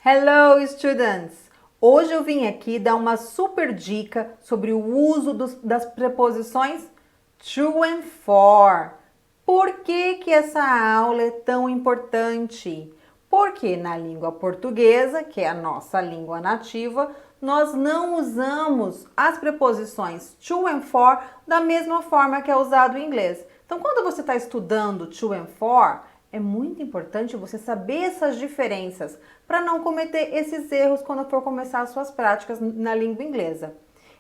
Hello, students! Hoje eu vim aqui dar uma super dica sobre o uso das preposições to and for. Por que essa aula é tão importante? Porque na língua portuguesa, que é a nossa língua nativa, nós não usamos as preposições to and for da mesma forma que é usado em inglês. Então, quando você está estudando to and for, é muito importante você saber essas diferenças para não cometer esses erros quando for começar as suas práticas na língua inglesa.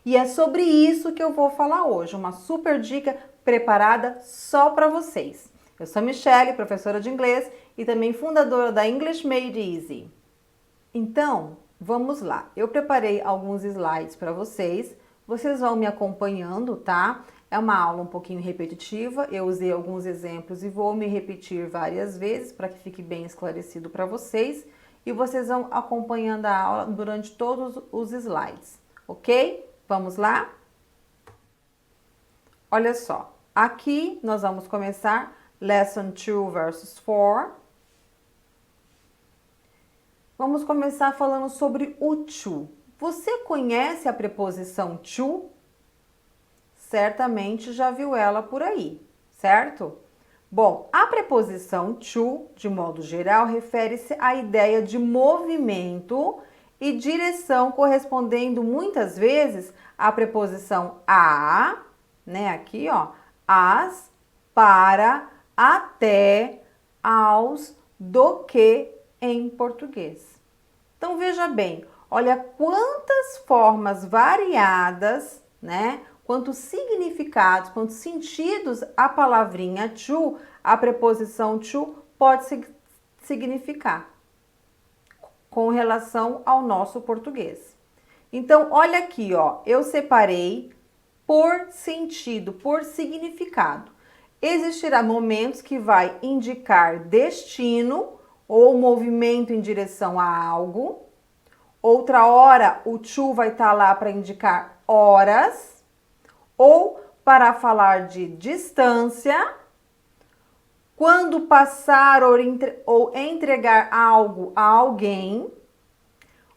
E é sobre isso que eu vou falar hoje, uma super dica preparada só para vocês. Eu sou Michelle, professora de inglês e também fundadora da English Made Easy. Então, vamos lá. Eu preparei alguns slides para vocês. Vocês vão me acompanhando, tá? É uma aula um pouquinho repetitiva. Eu usei alguns exemplos e vou me repetir várias vezes para que fique bem esclarecido para vocês. E vocês vão acompanhando a aula durante todos os slides, ok? Vamos lá? Olha só. Aqui nós vamos começar Lesson 2 versus 4. Vamos começar falando sobre o to. Você conhece a preposição to? Certamente já viu ela por aí, certo? Bom, a preposição to, de modo geral, refere-se à ideia de movimento e direção, correspondendo muitas vezes à preposição a, né? Aqui, ó, as, para, até, aos, do que em português. Então veja bem, olha quantas formas variadas, né? Quantos significados, quantos sentidos a palavrinha to, a preposição to, pode significar com relação ao nosso português. Então, olha aqui, ó, eu separei por sentido, por significado. Existirá momentos que vai indicar destino ou movimento em direção a algo. Outra hora, o to vai estar lá para indicar horas. Ou para falar de distância, quando passar ou entregar algo a alguém,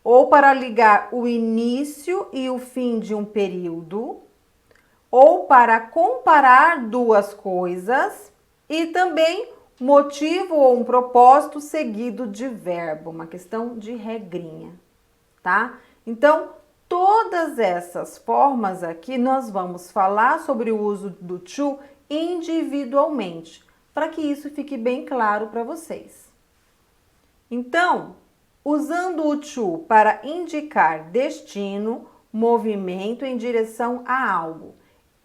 ou para ligar o início e o fim de um período, ou para comparar duas coisas, e também motivo ou um propósito seguido de verbo, uma questão de regrinha, tá? Então, todas essas formas aqui nós vamos falar sobre o uso do to individualmente, para que isso fique bem claro para vocês. Então, usando o to para indicar destino, movimento em direção a algo.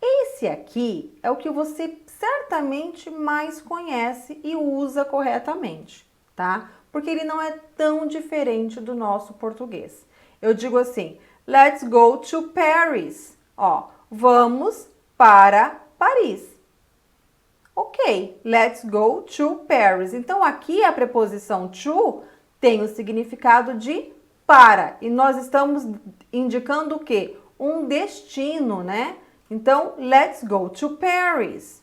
Esse aqui é o que você certamente mais conhece e usa corretamente, tá? Porque ele não é tão diferente do nosso português. Eu digo assim, let's go to Paris. Ó, vamos para Paris. Ok, let's go to Paris. Então, aqui a preposição to tem o significado de para. E nós estamos indicando o quê? Um destino, né? Então, let's go to Paris.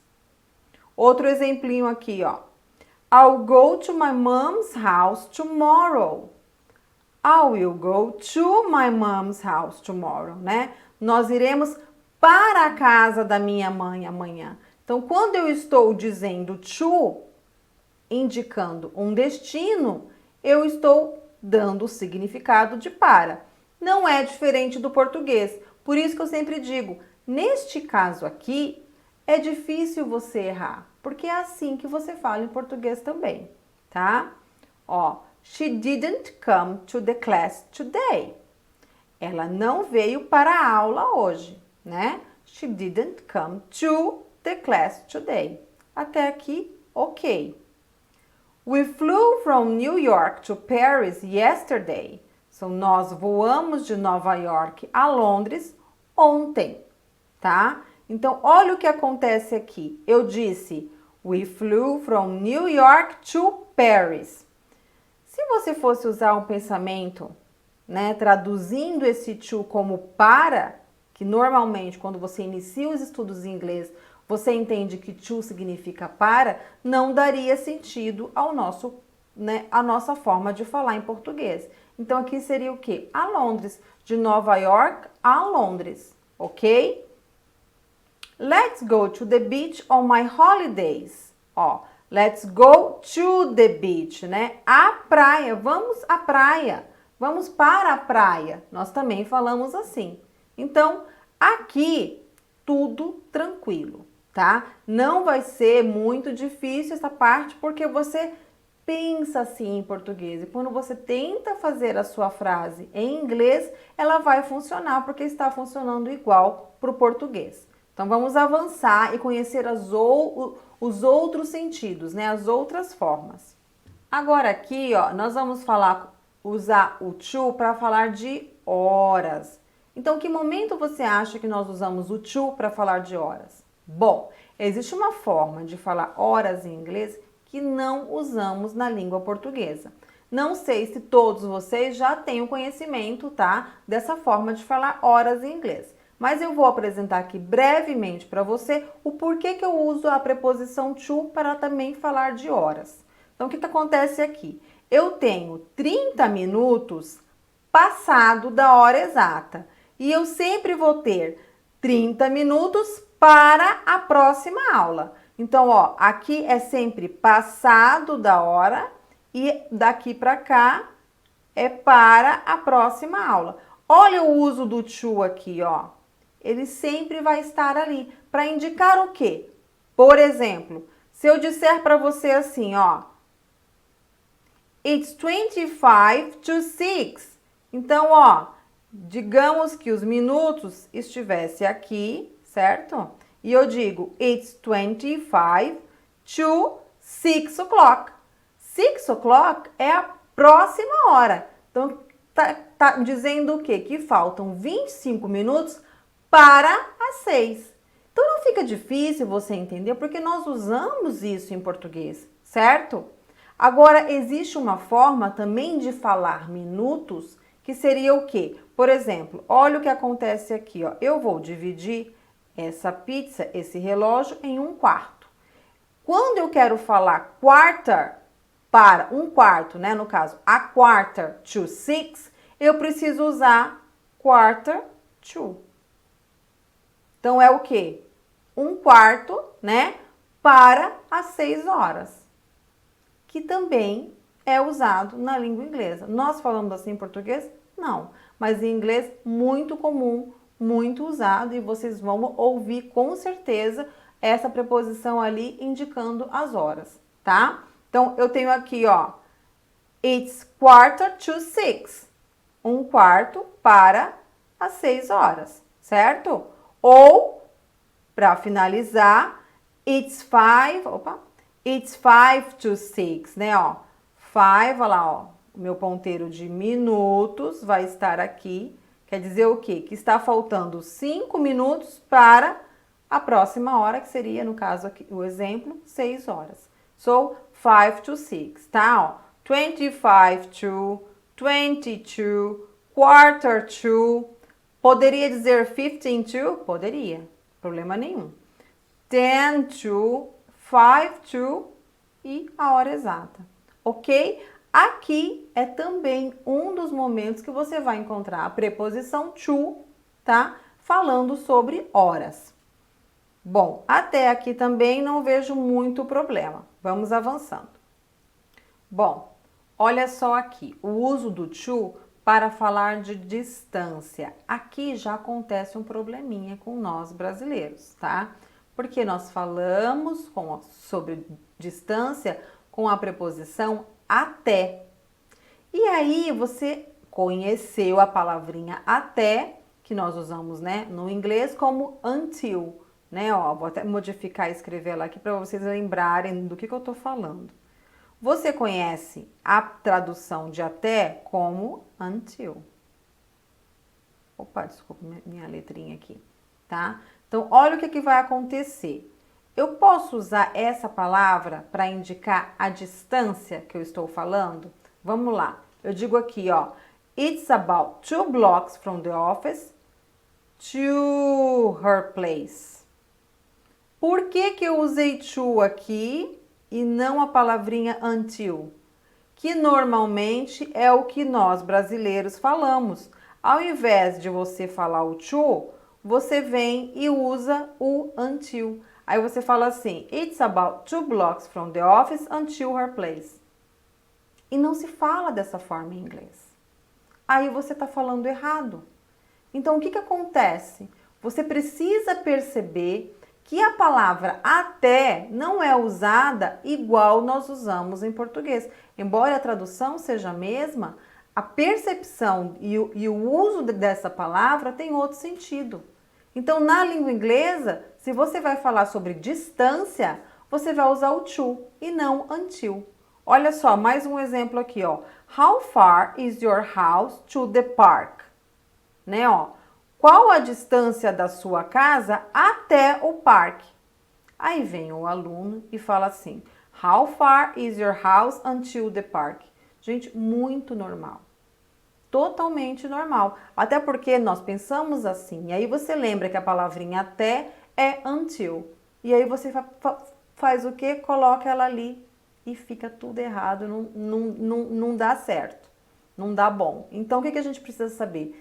Outro exemplinho aqui, ó. I'll go to my mom's house tomorrow. I will go to my mom's house tomorrow, né? Nós iremos para a casa da minha mãe amanhã. Então, quando eu estou dizendo to, indicando um destino, eu estou dando o significado de para. Não é diferente do português. Por isso que eu sempre digo, neste caso aqui, é difícil você errar, porque é assim que você fala em português também, tá? Ó, she didn't come to the class today. Ela não veio para a aula hoje, né? She didn't come to the class today. Até aqui, ok. We flew from New York to Paris yesterday. So, nós voamos de Nova York a Londres ontem, tá? Então, olha o que acontece aqui. Eu disse, we flew from New York to Paris. Se você fosse usar um pensamento, né, traduzindo esse to como para, que normalmente quando você inicia os estudos em inglês, você entende que to significa para, não daria sentido ao nosso, né, a nossa forma de falar em português. Então, aqui seria o quê? A Londres. De Nova York a Londres, ok? Let's go to the beach on my holidays. Ó, let's go to the beach, né? A praia, vamos à praia. Vamos para a praia. Nós também falamos assim. Então, aqui, tudo tranquilo, tá? Não vai ser muito difícil essa parte, porque você pensa assim em português. E quando você tenta fazer a sua frase em inglês, ela vai funcionar, porque está funcionando igual para o português. Então, vamos avançar e conhecer os outros sentidos, né? As outras formas. Agora aqui, ó, nós vamos usar o to para falar de horas. Então, que momento você acha que nós usamos o to para falar de horas? Bom, existe uma forma de falar horas em inglês que não usamos na língua portuguesa. Não sei se todos vocês já têm o conhecimento, tá? Dessa forma de falar horas em inglês. Mas eu vou apresentar aqui brevemente para você o porquê que eu uso a preposição to para também falar de horas. Então, o que acontece aqui? Eu tenho 30 minutos passado da hora exata e eu sempre vou ter 30 minutos para a próxima aula. Então, ó, aqui é sempre passado da hora e daqui para cá é para a próxima aula. Olha o uso do to aqui, ó. Ele sempre vai estar ali para indicar o quê? Por exemplo, se eu disser para você assim, ó, It's 25 to 6. Então, ó, digamos que os minutos estivessem aqui, certo? E eu digo, It's 25 to 6 o'clock. 6 o'clock é a próxima hora. Então, tá dizendo o quê? Que faltam 25 minutos para as 6. Então, não fica difícil você entender, porque nós usamos isso em português, certo? Agora, existe uma forma também de falar minutos, que seria o quê? Por exemplo, olha o que acontece aqui, ó. Eu vou dividir essa pizza, esse relógio, em um quarto. Quando eu quero falar quarter para um quarto, né? No caso, a quarter to 6, eu preciso usar quarter to. Então, é o quê? Um quarto, né? Para as 6 horas. Que também é usado na língua inglesa. Nós falamos assim em português? Não. Mas em inglês, muito comum, muito usado. E vocês vão ouvir com certeza essa preposição ali indicando as horas, tá? Então, eu tenho aqui, ó. It's quarter to 6. Um quarto para as 6 horas, certo? Ou, para finalizar, It's 5 to 6, né, ó. 5, olha lá, ó. O meu ponteiro de minutos vai estar aqui. Quer dizer o quê? Que está faltando 5 minutos para a próxima hora, que seria, no caso aqui, o exemplo, 6 horas. So, 5 to 6, tá, ó. 25 to, 22, quarter to. Poderia dizer 15 to? Poderia, problema nenhum. 10 to, 5 to e a hora exata, ok? Aqui é também um dos momentos que você vai encontrar a preposição to, tá? Falando sobre horas. Bom, até aqui também não vejo muito problema. Vamos avançando. Bom, olha só aqui, o uso do to para falar de distância. Aqui já acontece um probleminha com nós brasileiros, tá? Porque nós falamos sobre distância com a preposição até. E aí você conheceu a palavrinha até, que nós usamos, né, no inglês como until, né? Ó, vou até modificar e escrever ela aqui para vocês lembrarem do que eu tô falando. Você conhece a tradução de até como until. Opa, desculpa minha letrinha aqui, tá? Então, olha o que vai acontecer. Eu posso usar essa palavra para indicar a distância que eu estou falando? Vamos lá. Eu digo aqui, ó. It's about 2 blocks from the office to her place. Por que eu usei to aqui e não a palavrinha until? que normalmente é o que nós brasileiros falamos. Ao invés de você falar o to, você vem e usa o until. Aí você fala assim, it's about 2 blocks from the office until her place. E não se fala dessa forma em inglês. Aí você está falando errado. Então, o que acontece? Você precisa perceber que a palavra até não é usada igual nós usamos em português. Embora a tradução seja a mesma, a percepção e o uso dessa palavra tem outro sentido. Então, na língua inglesa, se você vai falar sobre distância, você vai usar o to e não until. Olha só, mais um exemplo aqui, ó. How far is your house to the park? Né, ó. Qual a distância da sua casa até o parque? Aí vem o aluno e fala assim, how far is your house until the park? Gente, muito normal. Totalmente normal. Até porque nós pensamos assim. E aí você lembra que a palavrinha até é until. E aí você faz o quê? Coloca ela ali e fica tudo errado. Não dá certo. Não dá bom. Então, o que a gente precisa saber?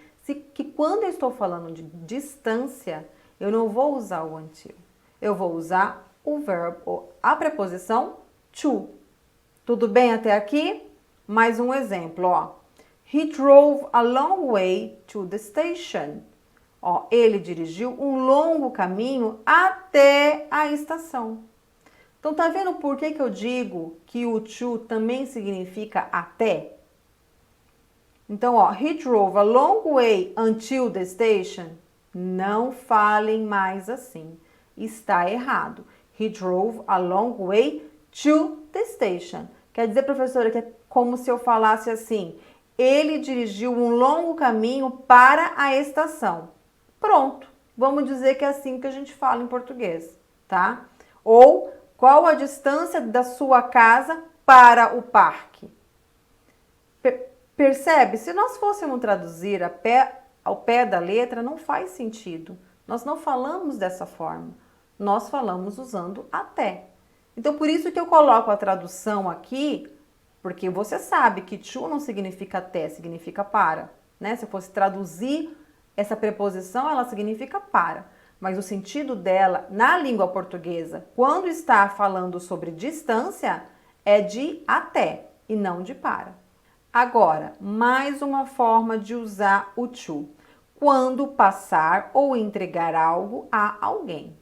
Que quando eu estou falando de distância, eu não vou usar o until. Eu vou usar o verbo, a preposição to. Tudo bem até aqui? Mais um exemplo, ó. He drove a long way to the station. Ó, ele dirigiu um longo caminho até a estação. Então, tá vendo por que eu digo que o to também significa até? Então, ó, he drove a long way until the station. Não falem mais assim. Está errado. He drove a long way to the station. Quer dizer, professora, que é como se eu falasse assim, ele dirigiu um longo caminho para a estação. Pronto. Vamos dizer que é assim que a gente fala em português, tá? Ou, qual a distância da sua casa para o parque? Percebe? Se nós fôssemos traduzir ao pé da letra, não faz sentido. Nós não falamos dessa forma. Nós falamos usando até. Então, por isso que eu coloco a tradução aqui, porque você sabe que to não significa até, significa para, né? Se eu fosse traduzir essa preposição, ela significa para. Mas o sentido dela, na língua portuguesa, quando está falando sobre distância, é de até e não de para. Agora, mais uma forma de usar o to. Quando passar ou entregar algo a alguém.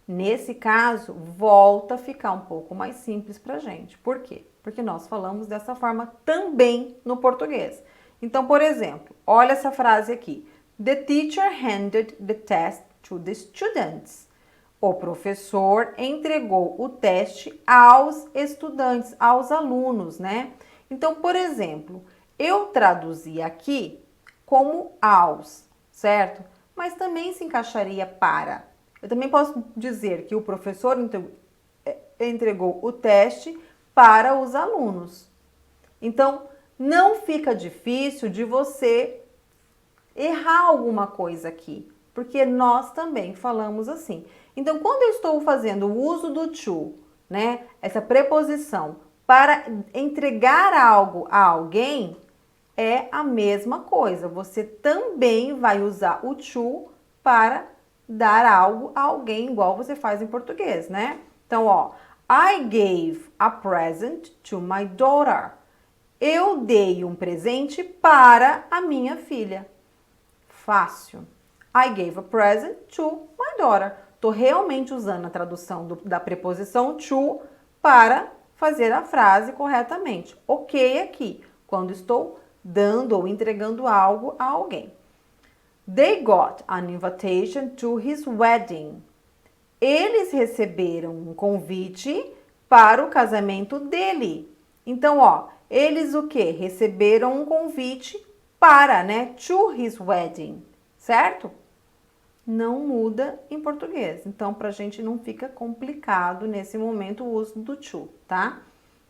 Nesse caso, volta a ficar um pouco mais simples pra gente. Por quê? Porque nós falamos dessa forma também no português. Então, por exemplo, olha essa frase aqui. The teacher handed the test to the students. O professor entregou o teste aos estudantes, aos alunos, né? Então, por exemplo, eu traduzi aqui como aos, certo? Mas também se encaixaria para. Eu também posso dizer que o professor entregou o teste para os alunos. Então, não fica difícil de você errar alguma coisa aqui, porque nós também falamos assim. Então, quando eu estou fazendo o uso do to, né, essa preposição para entregar algo a alguém, é a mesma coisa. Você também vai usar o to para dar algo a alguém, igual você faz em português, né? Então, ó, I gave a present to my daughter. Eu dei um presente para a minha filha. Fácil. I gave a present to my daughter. Estou realmente usando a tradução da preposição to para fazer a frase corretamente. Ok aqui, quando estou dando ou entregando algo a alguém. They got an invitation to his wedding. Eles receberam um convite para o casamento dele. Então, ó, eles o quê? Receberam um convite para, né? To his wedding, certo? Não muda em português. Então, pra gente não fica complicado nesse momento o uso do to, tá?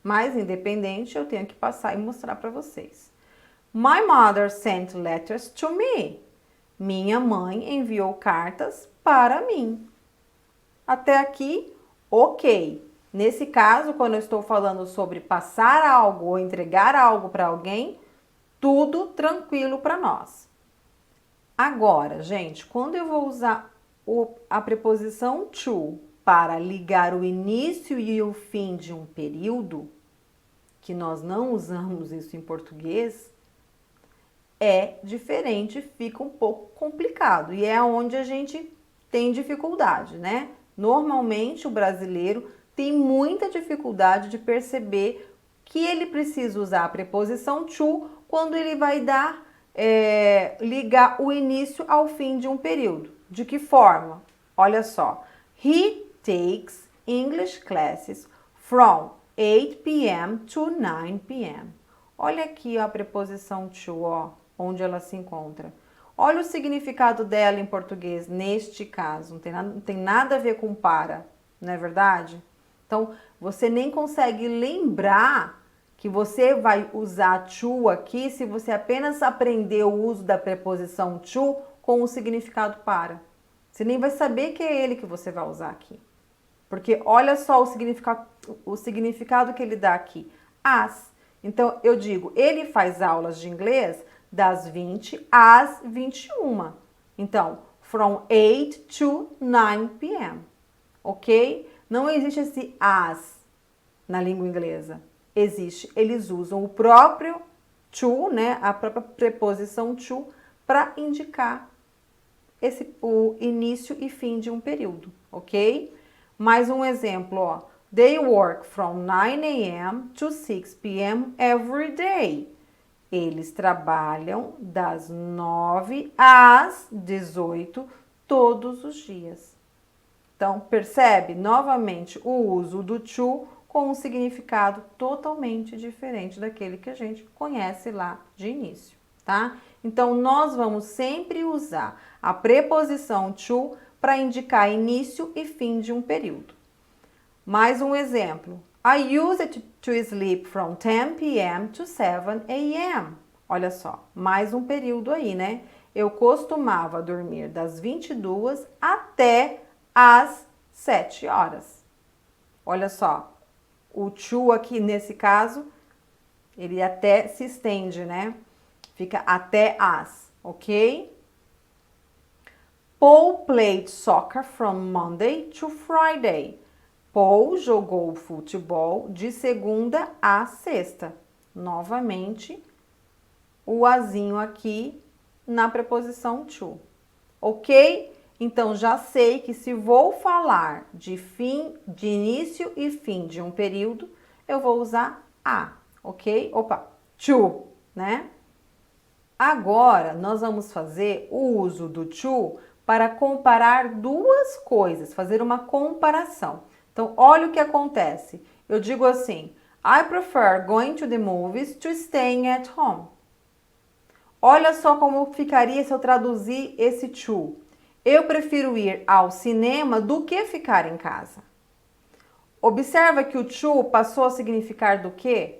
Mas, independente, eu tenho que passar e mostrar para vocês. My mother sent letters to me. Minha mãe enviou cartas para mim. Até aqui, ok. Nesse caso, quando eu estou falando sobre passar algo ou entregar algo para alguém, tudo tranquilo para nós. Agora, gente, quando eu vou usar a preposição to para ligar o início e o fim de um período, que nós não usamos isso em português, é diferente, fica um pouco complicado e é onde a gente tem dificuldade, né? Normalmente o brasileiro tem muita dificuldade de perceber que ele precisa usar a preposição to quando ele vai ligar o início ao fim de um período. De que forma? Olha só. He takes English classes from 8 p.m. to 9 p.m. Olha aqui a preposição to, ó, onde ela se encontra. Olha o significado dela em português, neste caso. Não tem nada a ver com para, não é verdade? Então, você nem consegue lembrar que você vai usar to aqui se você apenas aprender o uso da preposição to com o significado para. Você nem vai saber que é ele que você vai usar aqui. Porque olha só o significado que ele dá aqui. As. Então, eu digo, ele faz aulas de inglês das 20 às 21. Então, from 8 to 9 p.m. Ok? Não existe esse as na língua inglesa. Existe, eles usam o próprio to, né, a própria preposição to, para indicar o início e fim de um período, ok? Mais um exemplo, ó. They work from 9 a.m. to 6 p.m. every day. Eles trabalham das 9 às 18 todos os dias. Então, percebe novamente o uso do to com um significado totalmente diferente daquele que a gente conhece lá de início, tá? Então, nós vamos sempre usar a preposição to para indicar início e fim de um período. Mais um exemplo. I use it to sleep from 10 p.m. to 7 a.m. Olha só, mais um período aí, né? Eu costumava dormir das 22 até às 7 horas. Olha só, o to aqui nesse caso, ele até se estende, né? Fica até às, ok? Paul played soccer from Monday to Friday. Paul jogou futebol de segunda a sexta. Novamente, o azinho aqui na preposição to. Ok? Então, já sei que se vou falar de início e fim de um período, eu vou usar a, ok? Opa, to, né? Agora, nós vamos fazer o uso do to para comparar duas coisas, fazer uma comparação. Então, olha o que acontece. Eu digo assim, I prefer going to the movies to staying at home. Olha só como ficaria se eu traduzir esse to. Eu prefiro ir ao cinema do que ficar em casa. Observa que o to passou a significar do que?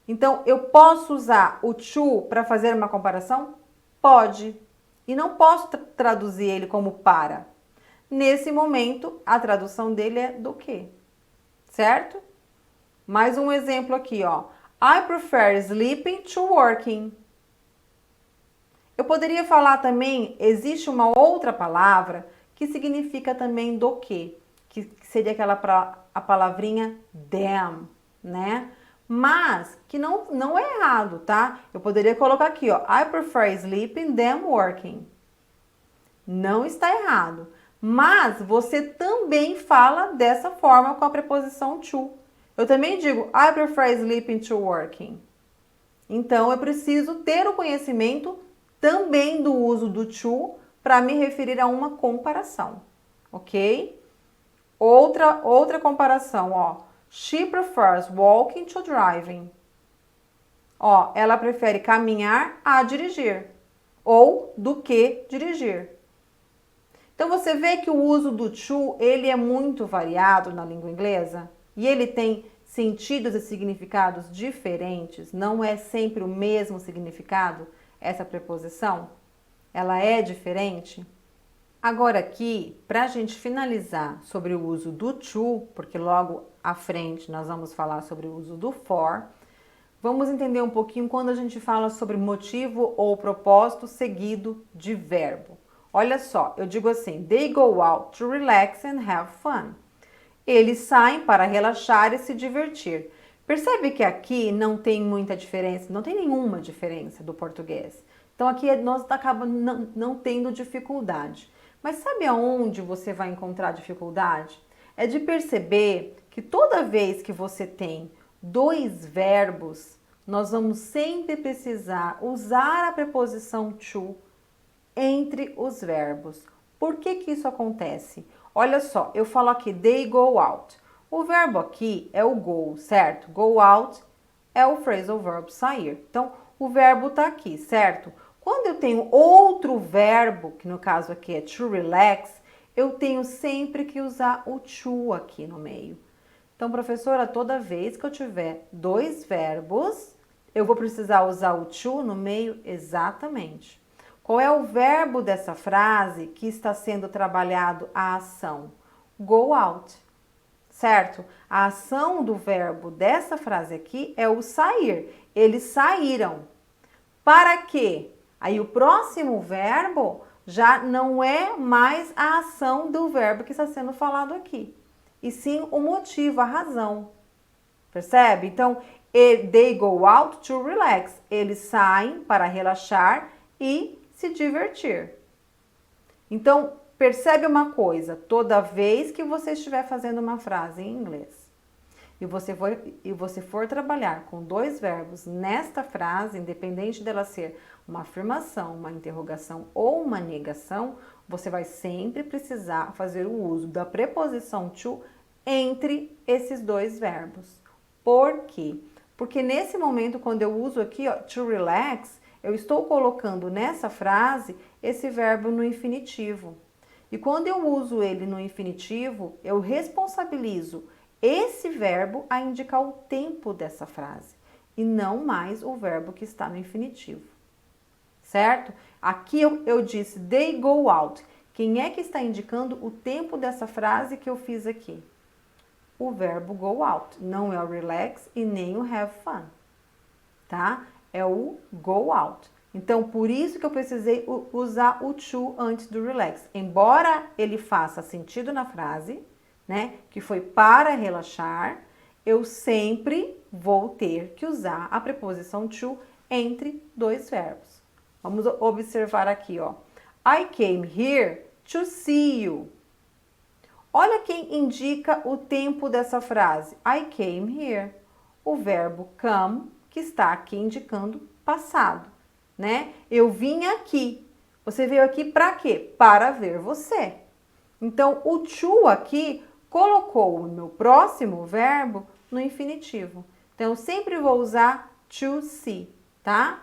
Então, eu posso usar o to para fazer uma comparação? Pode. E não posso traduzir ele como para. Nesse momento, a tradução dele é do que? Certo? Mais um exemplo aqui, ó. I prefer sleeping to working. Eu poderia falar também, existe uma outra palavra que significa também do que seria a palavrinha them, né? Mas que não é errado, tá? Eu poderia colocar aqui, ó, I prefer sleeping than working. Não está errado. Mas você também fala dessa forma com a preposição to. Eu também digo, I prefer sleeping to working. Então, eu preciso ter o conhecimento também do uso do to para me referir a uma comparação, ok? Outra comparação, ó. She prefers walking to driving. Ó, ela prefere caminhar a dirigir ou do que dirigir. Então, você vê que o uso do to, ele é muito variado na língua inglesa e ele tem sentidos e significados diferentes, não é sempre o mesmo significado, essa preposição, ela é diferente. Agora aqui, para a gente finalizar sobre o uso do to, porque logo à frente nós vamos falar sobre o uso do for, vamos entender um pouquinho quando a gente fala sobre motivo ou propósito seguido de verbo. Olha só, eu digo assim, they go out to relax and have fun. Eles saem para relaxar e se divertir. Percebe que aqui não tem muita diferença, não tem nenhuma diferença do português. Então aqui nós acabamos não tendo dificuldade. Mas sabe aonde você vai encontrar dificuldade? É de perceber que toda vez que você tem dois verbos, nós vamos sempre precisar usar a preposição to entre os verbos. Por que que isso acontece? Olha só, eu falo aqui, they go out. O verbo aqui é o go, certo? Go out é o phrasal verb sair. Então, o verbo tá aqui, certo? Quando eu tenho outro verbo, que no caso aqui é to relax, eu tenho sempre que usar o to aqui no meio. Então, professora, toda vez que eu tiver dois verbos, eu vou precisar usar o to no meio? Exatamente. Qual é o verbo dessa frase que está sendo trabalhado a ação? Go out, certo? A ação do verbo dessa frase aqui é o sair. Eles saíram. Para quê? Aí o próximo verbo já não é mais a ação do verbo que está sendo falado aqui, e sim o motivo, a razão. Percebe? Então, they go out to relax. Eles saem para relaxar e se divertir. Então, percebe uma coisa, toda vez que você estiver fazendo uma frase em inglês e você for trabalhar com dois verbos nesta frase, independente dela ser uma afirmação, uma interrogação ou uma negação, você vai sempre precisar fazer o uso da preposição to entre esses dois verbos. Por quê? Porque nesse momento, quando eu uso aqui, ó, to relax, eu estou colocando nessa frase esse verbo no infinitivo. E quando eu uso ele no infinitivo, eu responsabilizo esse verbo a indicar o tempo dessa frase e não mais o verbo que está no infinitivo. Certo? Aqui eu disse they go out. Quem é que está indicando o tempo dessa frase que eu fiz aqui? O verbo go out. Não é o relax e nem o have fun. Tá? É o go out. Então, por isso que eu precisei usar o to antes do relax. Embora ele faça sentido na frase, né, que foi para relaxar, eu sempre vou ter que usar a preposição to entre dois verbos. Vamos observar aqui, ó. I came here to see you. Olha quem indica o tempo dessa frase. I came here. O verbo come, que está aqui indicando passado, né? Eu vim aqui. Você veio aqui para quê? Para ver você. Então, o to aqui colocou o meu próximo verbo no infinitivo. Então, eu sempre vou usar to see, tá?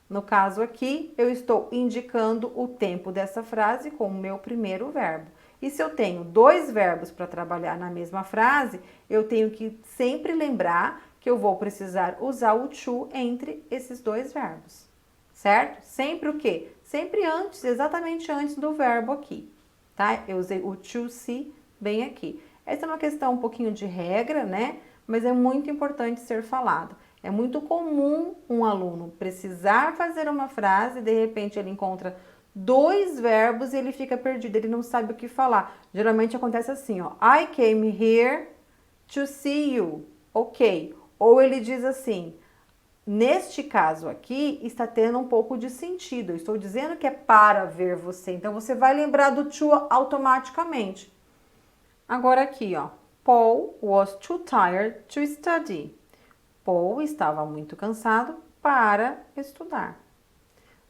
No caso aqui, eu estou indicando o tempo dessa frase com o meu primeiro verbo. E se eu tenho dois verbos para trabalhar na mesma frase, eu tenho que sempre lembrar que eu vou precisar usar o to entre esses dois verbos, certo? Sempre o quê? Sempre antes, exatamente antes do verbo aqui, tá? Eu usei o to see bem aqui. Essa é uma questão um pouquinho de regra, né? Mas é muito importante ser falado. É muito comum um aluno precisar fazer uma frase e de repente ele encontra dois verbos e ele fica perdido, ele não sabe o que falar. Geralmente acontece assim, ó. I came here to see you. Ok. Ou ele diz assim, neste caso aqui está tendo um pouco de sentido. Eu estou dizendo que é para ver você. Então você vai lembrar do to automaticamente. Agora aqui, ó. Paul was too tired to study. Paul estava muito cansado para estudar.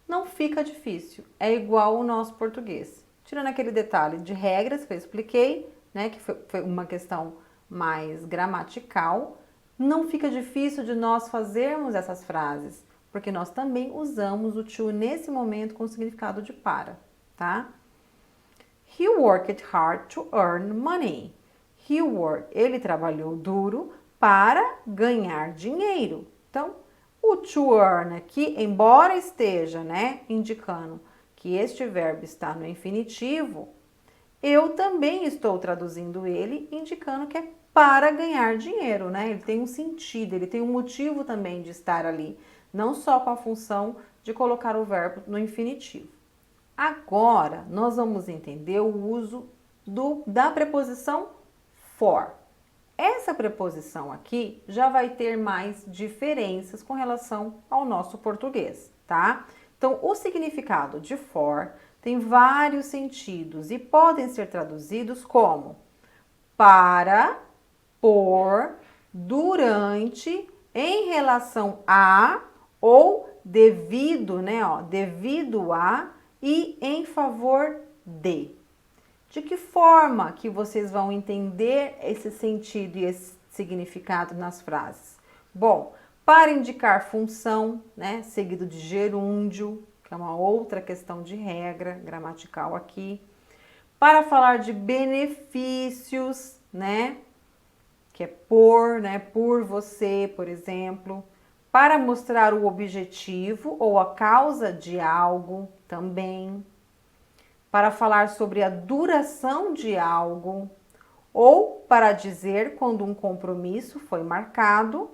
Não fica difícil, é igual ao nosso português. Tirando aquele detalhe de regras que eu expliquei, né, que foi uma questão mais gramatical, não fica difícil de nós fazermos essas frases, porque nós também usamos o to nesse momento com o significado de para, tá? He worked hard to earn money. Ele trabalhou duro para ganhar dinheiro. Então, o to earn aqui, embora esteja, né, indicando que este verbo está no infinitivo, eu também estou traduzindo ele, indicando que é para ganhar dinheiro, né? Ele tem um sentido, ele tem um motivo também de estar ali, não só com a função de colocar o verbo no infinitivo. Agora, nós vamos entender o uso da preposição for. Essa preposição aqui já vai ter mais diferenças com relação ao nosso português, tá? Então, o significado de for tem vários sentidos e podem ser traduzidos como para, por, durante, em relação a ou devido, né? Ó, devido a e em favor de. De que forma que vocês vão entender esse sentido e esse significado nas frases? Bom, para indicar função, né, seguido de gerúndio, que é uma outra questão de regra gramatical aqui. Para falar de benefícios, né, que é por, né, por você, por exemplo. Para mostrar o objetivo ou a causa de algo também. Para falar sobre a duração de algo, ou para dizer quando um compromisso foi marcado,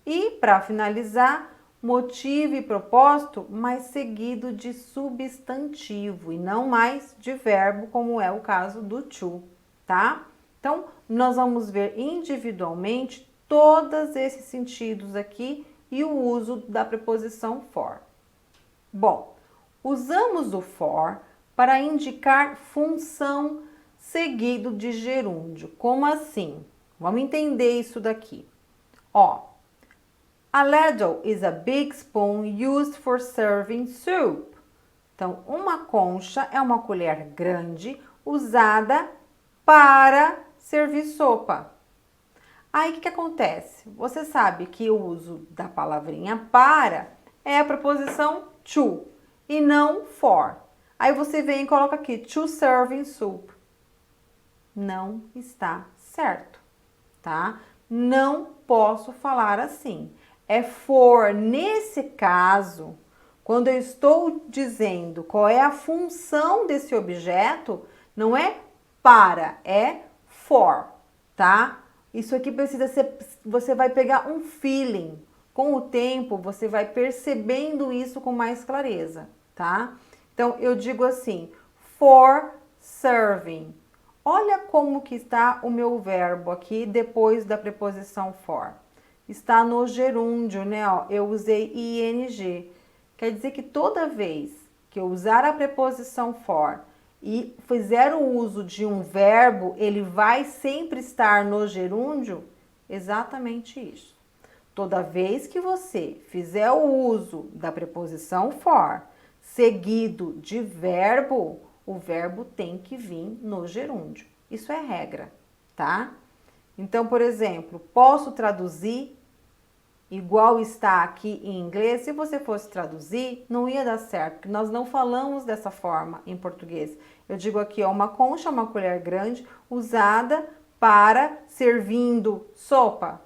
e para finalizar, motivo e propósito, mas seguido de substantivo e não mais de verbo, como é o caso do to, tá? Então, nós vamos ver individualmente todos esses sentidos aqui e o uso da preposição for. Bom, usamos o for para indicar função seguido de gerúndio. Como assim? Vamos entender isso daqui. Ó, a ladle is a big spoon used for serving soup. Então, uma concha é uma colher grande usada para servir sopa. Aí, o que acontece? Você sabe que o uso da palavrinha para é a preposição to e não for. Aí você vem e coloca aqui, to serving soup. Não está certo, tá? Não posso falar assim. É for, nesse caso, quando eu estou dizendo qual é a função desse objeto, não é para, é for, tá? Isso aqui precisa ser, você vai pegar um feeling. Com o tempo, você vai percebendo isso com mais clareza, tá? Então, eu digo assim, for serving. Olha como que está o meu verbo aqui depois da preposição for. Está no gerúndio, né? Ó, eu usei ing. Quer dizer que toda vez que eu usar a preposição for e fizer o uso de um verbo, ele vai sempre estar no gerúndio? Exatamente isso. Toda vez que você fizer o uso da preposição for seguido de verbo, o verbo tem que vir no gerúndio. Isso é regra, tá? Então, por exemplo, posso traduzir igual está aqui em inglês. Se você fosse traduzir, não ia dar certo, porque nós não falamos dessa forma em português. Eu digo aqui, ó, uma concha, uma colher grande, usada para servindo sopa.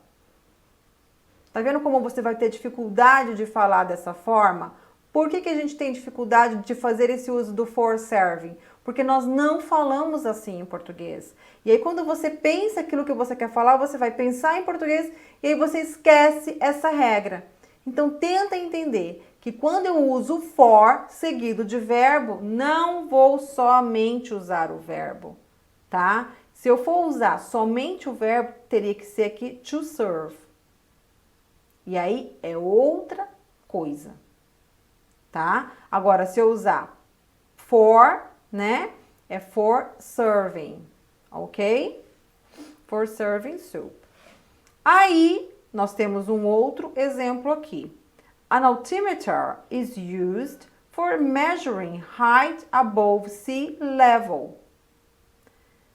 Tá vendo como você vai ter dificuldade de falar dessa forma? Por que a gente tem dificuldade de fazer esse uso do for serving? Porque nós não falamos assim em português. E aí quando você pensa aquilo que você quer falar, você vai pensar em português e aí você esquece essa regra. Então tenta entender que quando eu uso for seguido de verbo, não vou somente usar o verbo, tá? Se eu for usar somente o verbo, teria que ser aqui to serve. E aí é outra coisa, tá? Agora, se eu usar for, né? É for serving, ok? For serving soup. Aí, nós temos um outro exemplo aqui. An altimeter is used for measuring height above sea level.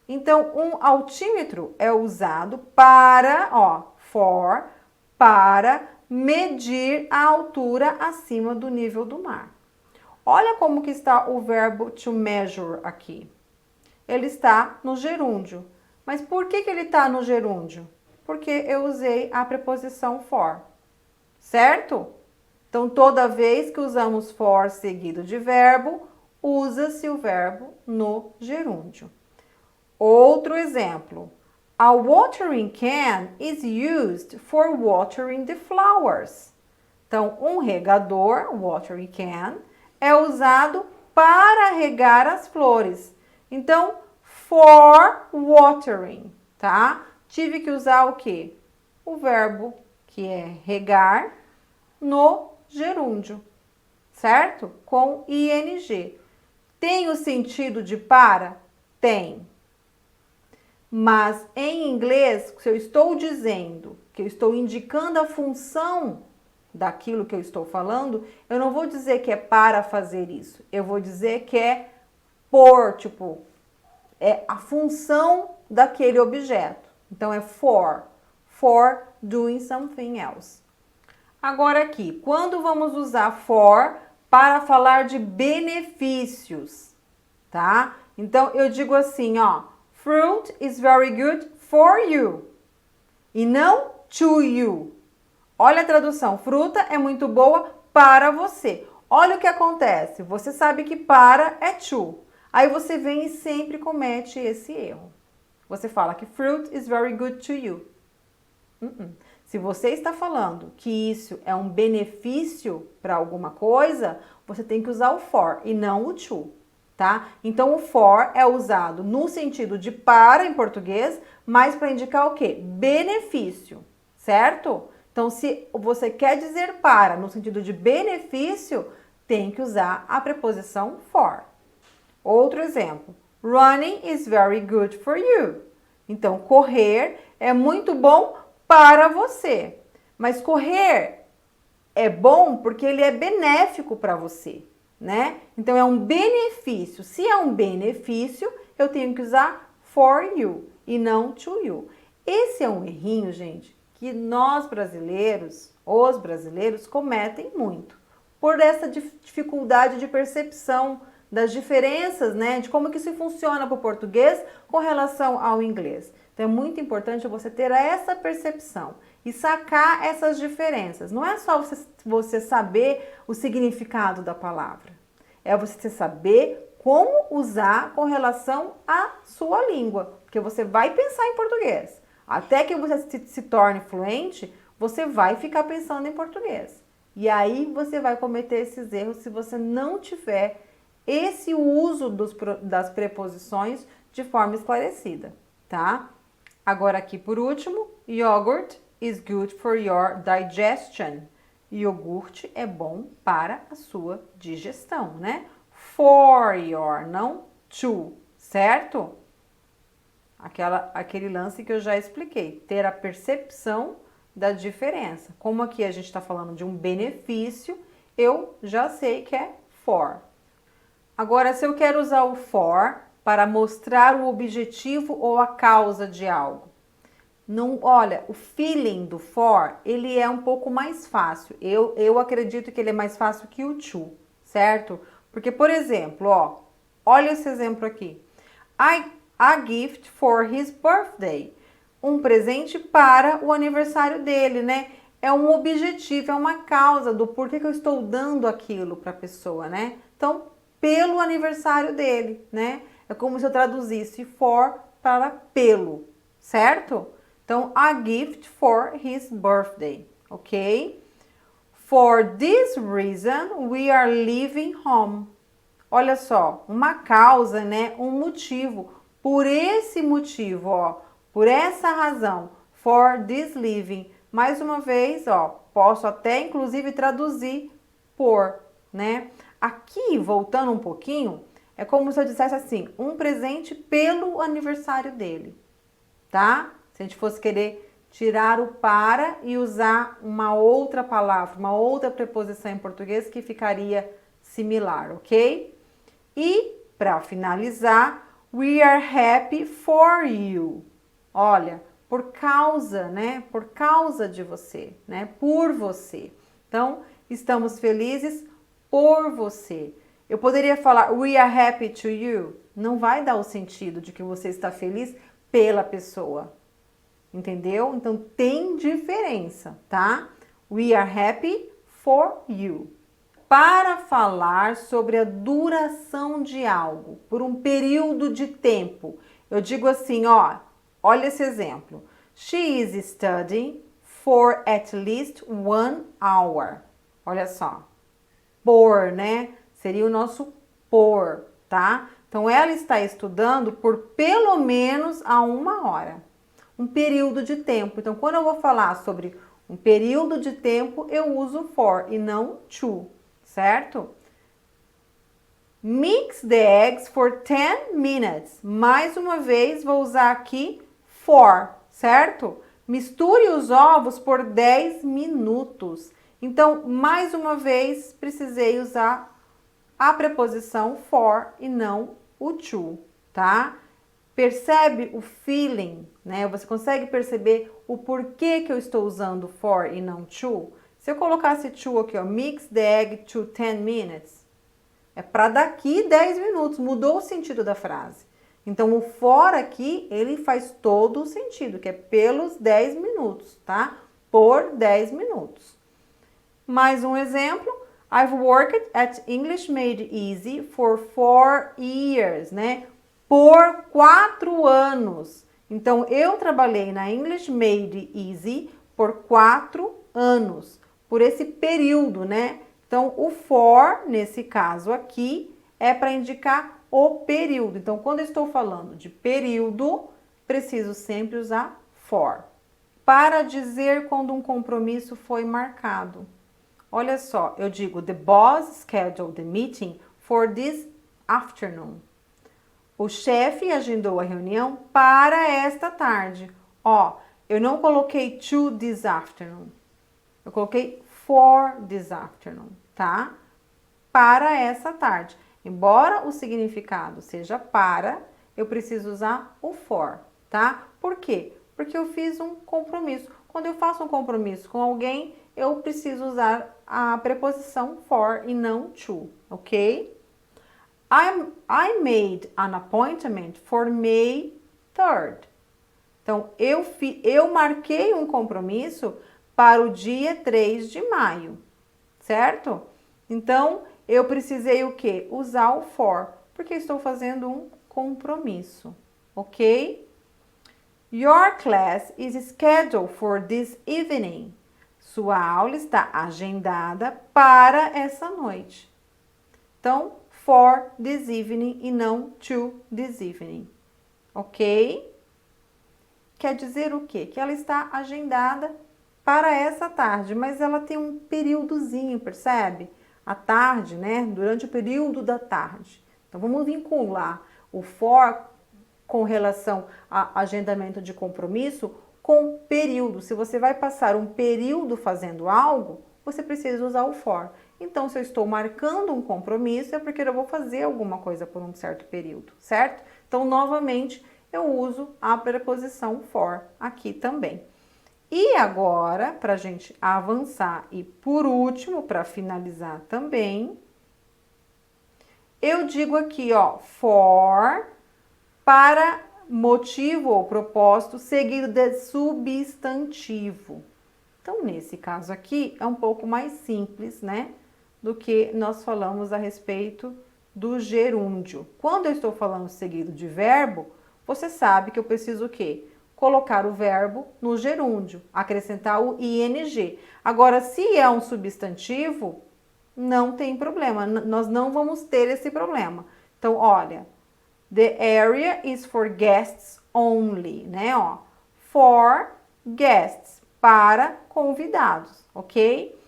Então, um altímetro é usado para, ó, para medir a altura acima do nível do mar. Olha como que está o verbo to measure aqui. Ele está no gerúndio. Mas por que ele está no gerúndio? Porque eu usei a preposição for, certo? Então, toda vez que usamos for seguido de verbo, usa-se o verbo no gerúndio. Outro exemplo. A watering can is used for watering the flowers. Então, um regador, watering can, é usado para regar as flores. Então, for watering, tá? Tive que usar o quê? O verbo, que é regar, no gerúndio, certo? Com ing. Tem o sentido de para? Tem. Mas em inglês, se eu estou dizendo que eu estou indicando a função daquilo que eu estou falando, eu não vou dizer que é para fazer isso. Eu vou dizer que é por, tipo, é a função daquele objeto. Então é for doing something else. Agora aqui, quando vamos usar for para falar de benefícios, tá? Então eu digo assim, ó, fruit is very good for you. E não to you. Olha a tradução, fruta é muito boa para você. Olha o que acontece, você sabe que para é to. Aí você vem e sempre comete esse erro. Você fala que fruit is very good to you. Se você está falando que isso é um benefício para alguma coisa, você tem que usar o for e não o to, tá? Então o for é usado no sentido de para em português, mas para indicar o quê? Benefício, certo? Então se você quer dizer para no sentido de benefício, tem que usar a preposição for. Outro exemplo. Running is very good for you. Então correr é muito bom para você. Mas correr é bom porque ele é benéfico para você, né? Então é um benefício. Se é um benefício, eu tenho que usar for you e não to you. Esse é um errinho, gente, que nós brasileiros, os brasileiros, cometem muito. Por essa dificuldade de percepção das diferenças, né, de como que isso funciona para o português com relação ao inglês. Então é muito importante você ter essa percepção e sacar essas diferenças. Não é só você saber o significado da palavra, é você saber como usar com relação à sua língua, porque você vai pensar em português. Até que você se torne fluente, você vai ficar pensando em português. E aí você vai cometer esses erros se você não tiver esse uso das preposições de forma esclarecida, tá? Agora aqui por último, yogurt is good for your digestion. Iogurte é bom para a sua digestão, né? For your, não to, certo? Aquele lance que eu já expliquei, ter a percepção da diferença. Como aqui a gente está falando de um benefício, eu já sei que é for. Agora, se eu quero usar o for para mostrar o objetivo ou a causa de algo, não, olha, o feeling do for, ele é um pouco mais fácil. Eu acredito que ele é mais fácil que o to, certo? Porque, por exemplo, ó, olha esse exemplo aqui. A gift for his birthday. Um presente para o aniversário dele, né? É um objetivo, é uma causa do porquê que eu estou dando aquilo para a pessoa, né? Então, pelo aniversário dele, né? É como se eu traduzisse for para pelo, certo? Então, a gift for his birthday, ok? For this reason, we are leaving home. Olha só, uma causa, né? Um motivo. Por esse motivo, ó, por essa razão, for this living. Mais uma vez, ó, posso até inclusive traduzir por, né? Aqui, voltando um pouquinho, é como se eu dissesse assim, um presente pelo aniversário dele, tá? Se a gente fosse querer tirar o para e usar uma outra palavra, uma outra preposição em português que ficaria similar, ok? E, para finalizar, we are happy for you. Olha, por causa, né? Por causa de você, né? Por você. Então, estamos felizes por você. Eu poderia falar we are happy to you. Não vai dar o sentido de que você está feliz pela pessoa. Entendeu? Então, tem diferença, tá? We are happy for you. Para falar sobre a duração de algo por um período de tempo, Eu digo assim, ó, olha esse exemplo. She is studying for at least 1 hour. Olha só. Por, né? Seria o nosso por, tá? Então, ela está estudando por pelo menos a 1 hora. Um período de tempo. Então, quando eu vou falar sobre um período de tempo, eu uso for e não to, certo? Mix the eggs for 10 minutes. Mais uma vez, vou usar aqui for, certo? Misture os ovos por 10 minutos. Então, mais uma vez, precisei usar a preposição for e não o to, tá? Percebe o feeling, né? Você consegue perceber o porquê que eu estou usando for e não to? Se eu colocasse to aqui, ó, mix the egg to 10 minutes, é para daqui 10 minutos, mudou o sentido da frase. Então, o for aqui, ele faz todo o sentido, que é pelos 10 minutos, tá? Por 10 minutos. Mais um exemplo. I've worked at English Made Easy for 4 years, né? Por 4 anos. Então, eu trabalhei na English Made Easy por 4 anos. Por esse período, né? Então, o for, nesse caso aqui, é para indicar o período. Então, quando eu estou falando de período, preciso sempre usar for. Para dizer quando um compromisso foi marcado. Olha só, eu digo, the boss scheduled the meeting for this afternoon. O chefe agendou a reunião para esta tarde. Ó, eu não coloquei to this afternoon. Eu coloquei for this afternoon, tá? Para essa tarde. Embora o significado seja para, eu preciso usar o for, tá? Por quê? Porque eu fiz um compromisso. Quando eu faço um compromisso com alguém, eu preciso usar a preposição for e não to, ok? I made an appointment for May 3rd. Então, eu marquei um compromisso para o dia 3 de maio, certo? Então, eu precisei o quê? Usar o for, porque estou fazendo um compromisso, ok? Your class is scheduled for this evening. Sua aula está agendada para essa noite. Então, for this evening e não to this evening, ok? Quer dizer o quê? Que ela está agendada para essa tarde, mas ela tem um períodozinho, percebe? A tarde, né? Durante o período da tarde. Então, vamos vincular o for com relação a agendamento de compromisso com período. Se você vai passar um período fazendo algo, você precisa usar o for. Então, se eu estou marcando um compromisso, é porque eu vou fazer alguma coisa por um certo período, certo? Então, novamente, eu uso a preposição for aqui também. E agora, para a gente avançar e por último, para finalizar também, eu digo aqui, ó, for para motivo ou propósito seguido de substantivo. Então, nesse caso aqui, é um pouco mais simples, né? Do que nós falamos a respeito do gerúndio. Quando eu estou falando seguido de verbo, você sabe que eu preciso o quê? Colocar o verbo no gerúndio, acrescentar o ing. Agora, se é um substantivo, não tem problema, nós não vamos ter esse problema. Então, olha, the area is for guests only, né? Ó, for guests, para convidados, ok?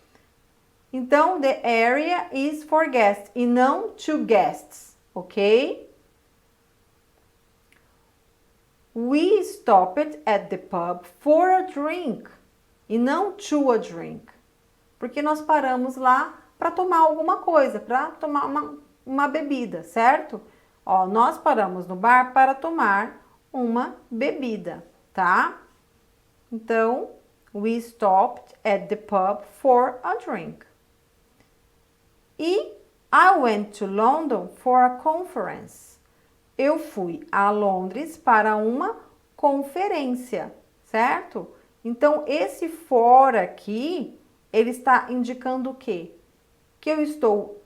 Então, the area is for guests e não to guests, ok? We stopped at the pub for a drink e não to a drink, porque nós paramos lá para tomar alguma coisa, para tomar uma bebida, certo? Ó, nós paramos no bar para tomar uma bebida, tá? Então, we stopped at the pub for a drink. E I went to London for a conference. Eu fui a Londres para uma conferência, certo? Então, esse for aqui, ele está indicando o quê? Que eu estou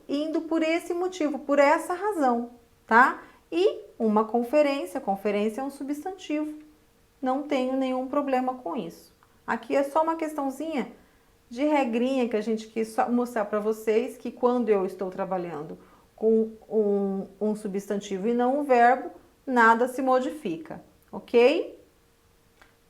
indo por esse motivo, por essa razão, tá? E uma conferência, conferência é um substantivo. Não tenho nenhum problema com isso. Aqui é só uma questãozinha de regrinha que a gente quis só mostrar para vocês que quando eu estou trabalhando com um substantivo e não um verbo, nada se modifica, ok?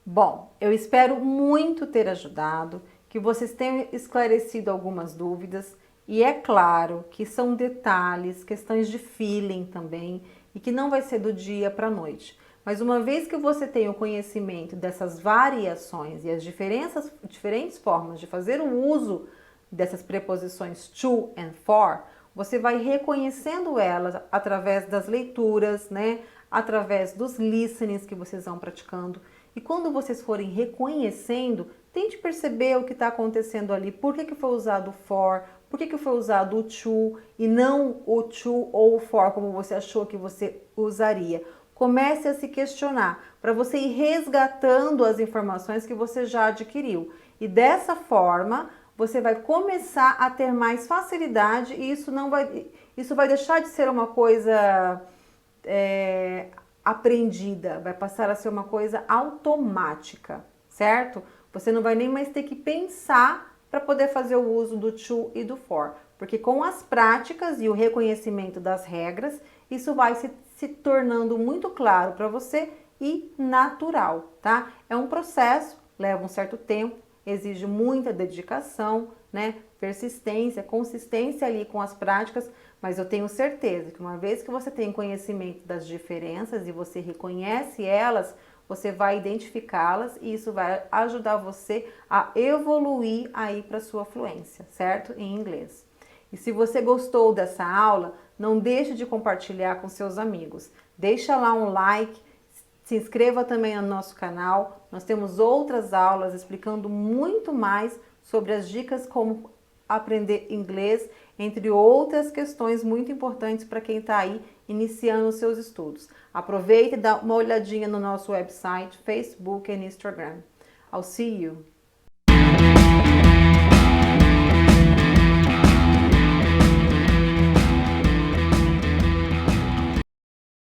Bom, eu espero muito ter ajudado, que vocês tenham esclarecido algumas dúvidas e é claro que são detalhes, questões de feeling também e que não vai ser do dia para a noite. Mas uma vez que você tem o conhecimento dessas variações e as diferentes formas de fazer o uso dessas preposições to and for, você vai reconhecendo elas através das leituras, né? Através dos listenings que vocês vão praticando. E quando vocês forem reconhecendo, tente perceber o que está acontecendo ali. Por que foi usado o for? Por que foi usado o to e não o to ou o for como você achou que você usaria? Comece a se questionar para você ir resgatando as informações que você já adquiriu. E dessa forma, você vai começar a ter mais facilidade e isso vai deixar de ser uma coisa aprendida, vai passar a ser uma coisa automática, certo? Você não vai nem mais ter que pensar para poder fazer o uso do to e do for, porque com as práticas e o reconhecimento das regras, isso vai se tornando muito claro para você e natural, tá? É um processo, leva um certo tempo, exige muita dedicação, né? Persistência, consistência ali com as práticas, mas eu tenho certeza que uma vez que você tem conhecimento das diferenças e você reconhece elas, você vai identificá-las e isso vai ajudar você a evoluir aí para sua fluência, certo? Em inglês. E se você gostou dessa aula, não deixe de compartilhar com seus amigos. Deixa lá um like, se inscreva também no nosso canal. Nós temos outras aulas explicando muito mais sobre as dicas como aprender inglês, entre outras questões muito importantes para quem está aí iniciando os seus estudos. Aproveite e dá uma olhadinha no nosso website, Facebook e Instagram. I'll see you!